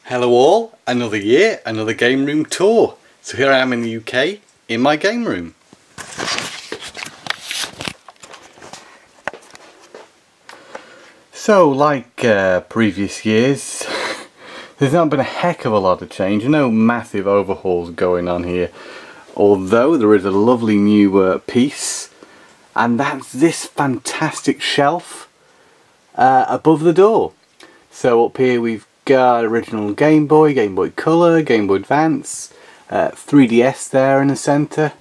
Hello all, another year, another game room tour. So here I am in the UK, in my game room. So like previous years, there's not been a heck of a lot of change, no massive overhauls going on here. Although there is a lovely new piece, and that's this fantastic shelf above the door. So up here we've got original Game Boy, Game Boy Color, Game Boy Advance, 3DS there in the centre,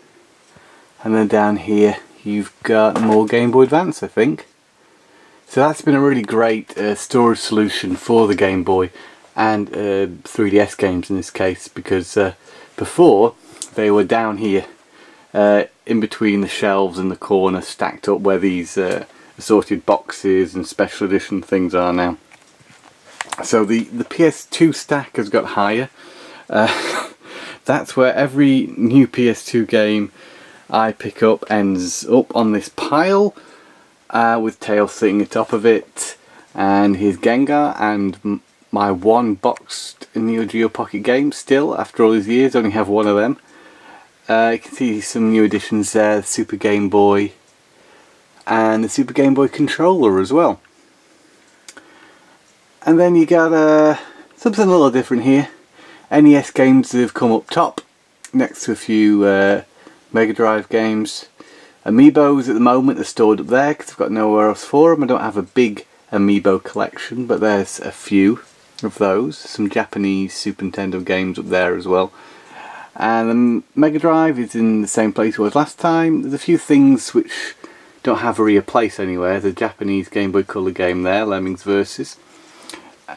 and then down here you've got more Game Boy Advance, I think. So that's been a really great storage solution for the Game Boy and 3DS games in this case, because before they were down here in between the shelves in the corner, stacked up where these assorted boxes and special edition things are now. So the PS2 stack has got higher. That's where every new PS2 game I pick up ends up on this pile, with Tails sitting atop of it, and here's Gengar and my one boxed Neo Geo Pocket game. Still, after all these years, only have one of them. You can see some new additions there, the Super Game Boy and the Super Game Boy controller as well. And then you got something a little different here. NES games that have come up top, next to a few Mega Drive games. Amiibos at the moment are stored up there because I've got nowhere else for them. I don't have a big Amiibo collection, but there's a few of those. Some Japanese Super Nintendo games up there as well. And the Mega Drive is in the same place it was last time. There's a few things which don't have a real place anywhere. The Japanese Game Boy Color game there, Lemmings Versus.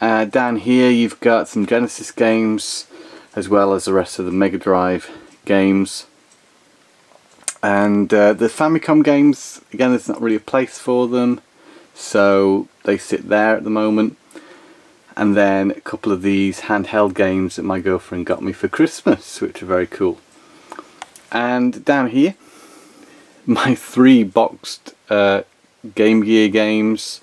Down here you've got some Genesis games as well as the rest of the Mega Drive games, and the Famicom games, again, there's not really a place for them, so they sit there at the moment. And then a couple of these handheld games that my girlfriend got me for Christmas, which are very cool. And down here, my 3 boxed Game Gear games.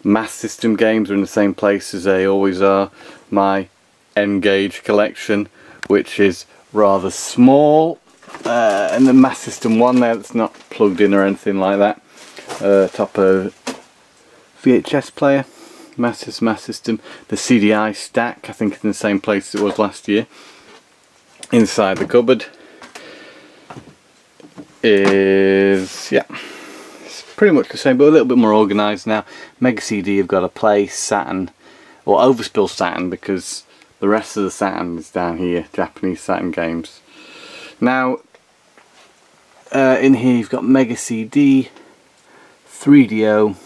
Mass System games are in the same place as they always are. My N-Gage collection, which is rather small, and the Mass System one there that's not plugged in or anything like that. Top of VHS player, Mass System. The CDI stack, I think, is in the same place as it was last year. Inside the cupboard is, yeah, pretty much the same, but a little bit more organised now. Mega CD have got a place, Saturn, or Overspill Saturn, because the rest of the Saturn is down here, Japanese Saturn games. Now, in here you've got Mega CD, 3DO,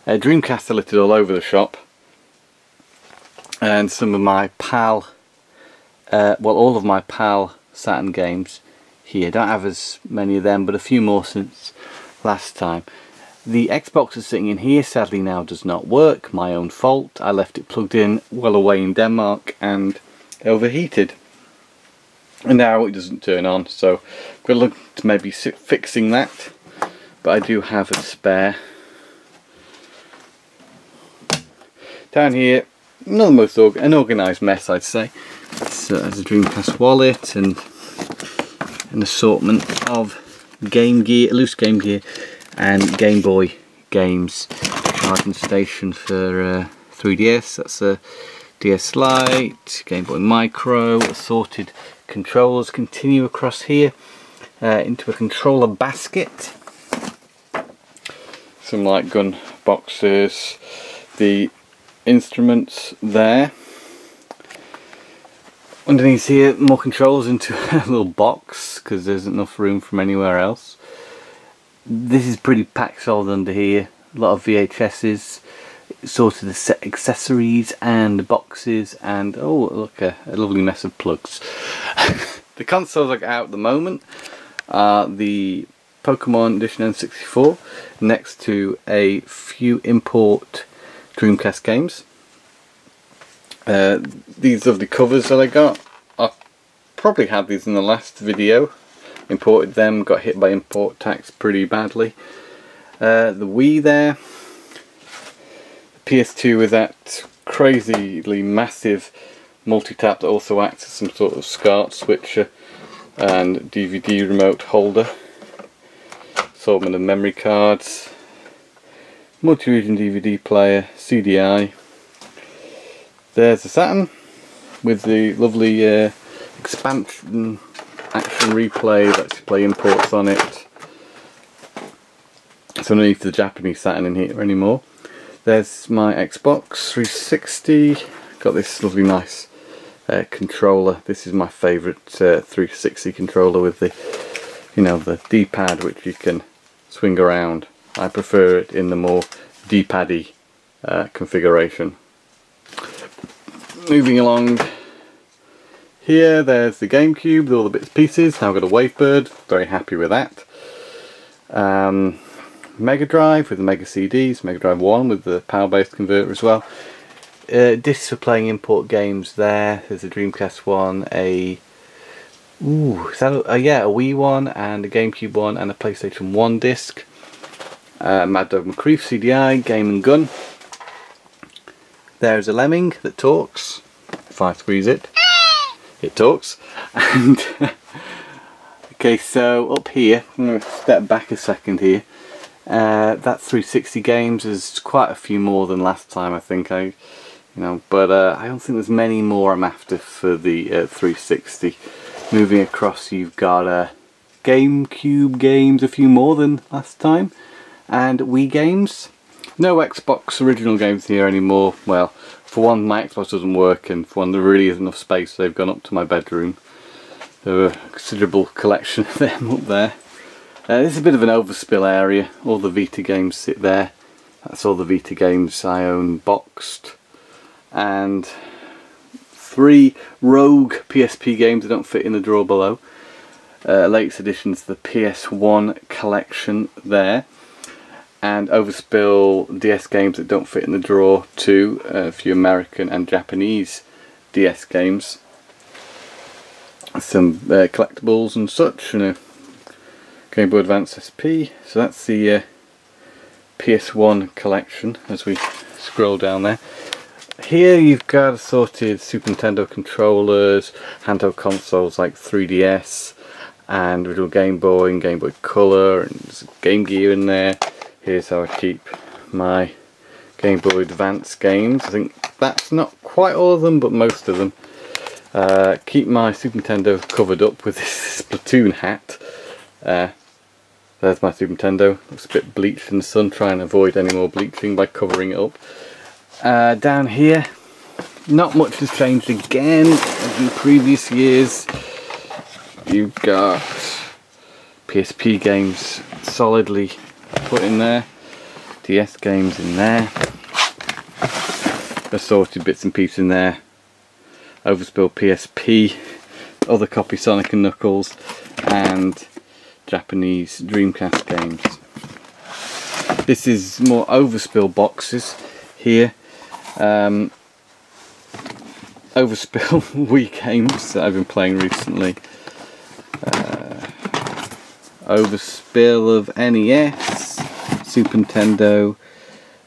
Dreamcast are littered all over the shop, and some of my PAL, well, all of my PAL Saturn games here. Don't have as many of them, but a few more since last time. The Xbox is sitting in here, sadly now does not work, my own fault. I left it plugged in well away in Denmark and overheated, and now it doesn't turn on, so I'm going to look to maybe fixing that, but I do have a spare. Down here, not the most unorganised mess, I'd say. So there's a Dreamcast wallet and an assortment of Game Gear, loose Game Gear and Game Boy games. Charging station for 3DS, that's a DS Lite, Game Boy Micro, assorted controllers continue across here into a controller basket. Some light gun boxes, the instruments there. Underneath here, more controls into a little box because there's enough room from anywhere else. This is pretty packed solid under here. A lot of VHSs, sorted accessories and boxes, and oh look, a lovely mess of plugs. The consoles I got out at the moment are the Pokemon Edition N64 next to a few import Dreamcast games. These are the covers that I got. I probably had these in the last video. Imported them, got hit by import tax pretty badly. The Wii there. The PS2 with that crazily massive multi-tap that also acts as some sort of SCART switcher and DVD remote holder. Assortment of memory cards, multi-region DVD player, CDI. There's the Saturn with the lovely expansion action replay, lets you play imports on it. So no need for the Japanese Saturn in here anymore. There's my Xbox 360. Got this lovely nice controller. This is my favourite 360 controller with the, you know, the D-pad which you can swing around. I prefer it in the more D-paddy configuration. Moving along here, there's the GameCube with all the bits and pieces. Now I've got a Wavebird, very happy with that. Mega Drive with the Mega CDs, Mega Drive 1 with the power-based converter as well. Discs for playing import games there. There's a Dreamcast one, a Wii one, and a GameCube one, and a PlayStation 1 disc. Mad Dog McCreef CDI, Game & Gun. There's a lemming that talks. If I squeeze it, it talks. And okay, so up here, I'm going to step back a second here. That 360 games is quite a few more than last time, I think. I don't think there's many more I'm after for the 360. Moving across, you've got GameCube games, a few more than last time, and Wii games. No Xbox original games here anymore. Well, for one, my Xbox doesn't work, and for one, there really isn't enough space. They've gone up to my bedroom. There are a considerable collection of them up there. This is a bit of an overspill area. All the Vita games sit there. That's all the Vita games I own boxed. And 3 rogue PSP games that don't fit in the drawer below. Latest additions to the PS1 collection there. And overspill DS games that don't fit in the drawer too. A few American and Japanese DS games. Some collectibles and such, you know. Game Boy Advance SP. So that's the PS1 collection as we scroll down there. Here you've got assorted Super Nintendo controllers, handheld consoles like 3DS and original Game Boy and Game Boy Color, and there's Game Gear in there. Here's how I keep my Game Boy Advance games. I think that's not quite all of them, but most of them. Keep my Super Nintendo covered up with this Splatoon hat. There's my Super Nintendo. Looks a bit bleached in the sun. Try and avoid any more bleaching by covering it up. Down here, not much has changed again as in previous years. You've got PSP games solidly put in there, DS games in there, assorted bits and pieces in there, overspill PSP, other copy Sonic and Knuckles, and Japanese Dreamcast games. This is more overspill boxes here. Overspill Wii games that I've been playing recently. Overspill of NES, Super Nintendo,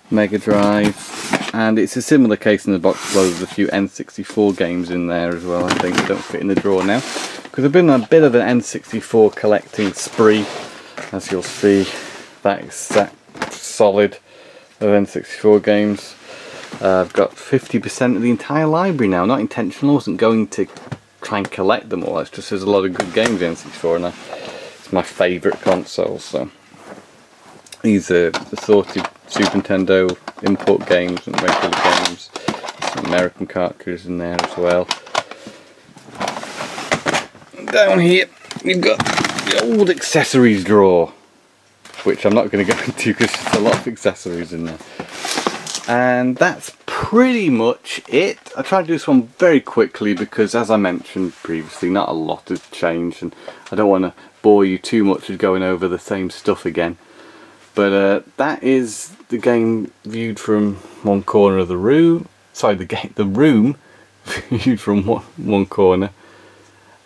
Mega Drive, and it's a similar case in the box below. There's a few N64 games in there as well. I think they don't fit in the drawer now because I've been on a bit of an N64 collecting spree. As you'll see, that is that solid of N64 games. I've got 50% of the entire library now. Not intentional, I wasn't going to try and collect them all. It's just there's a lot of good games in N64 and it's my favourite console. So these are assorted Super Nintendo import games and regular games. Some American cartridges in there as well. Down here you've got the old accessories drawer, which I'm not going to go into because there's a lot of accessories in there. And that's pretty much it. I tried to do this one very quickly because, as I mentioned previously, not a lot has changed and I don't want to bore you too much with going over the same stuff again. But that is the game viewed from one corner of the room. Sorry, the room viewed from one corner.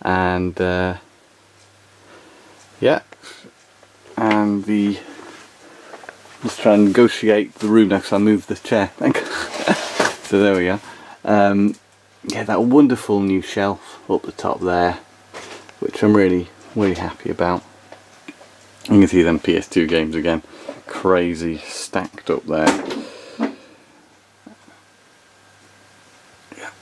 And yeah, and the let's try and negotiate the room next. I move the chair. So there we are. Yeah, that wonderful new shelf up the top there, which I'm really happy about. You can see them PS2 games again, crazy stacked up there. Yeah.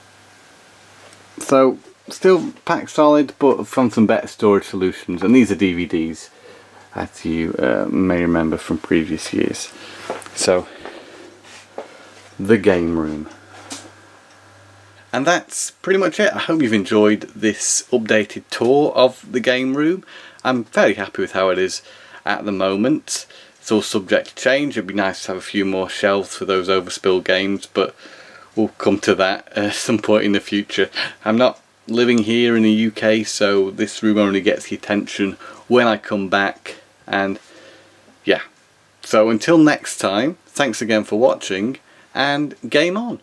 So still packed solid, but from some better storage solutions, and these are DVDs, as you may remember from previous years. So the game room. And that's pretty much it. I hope you've enjoyed this updated tour of the game room. I'm fairly happy with how it is at the moment. It's all subject to change. It'd be nice to have a few more shelves for those overspill games, but we'll come to that at some point in the future. I'm not living here in the UK, so this room only gets the attention when I come back. And yeah, so until next time, thanks again for watching, and game on.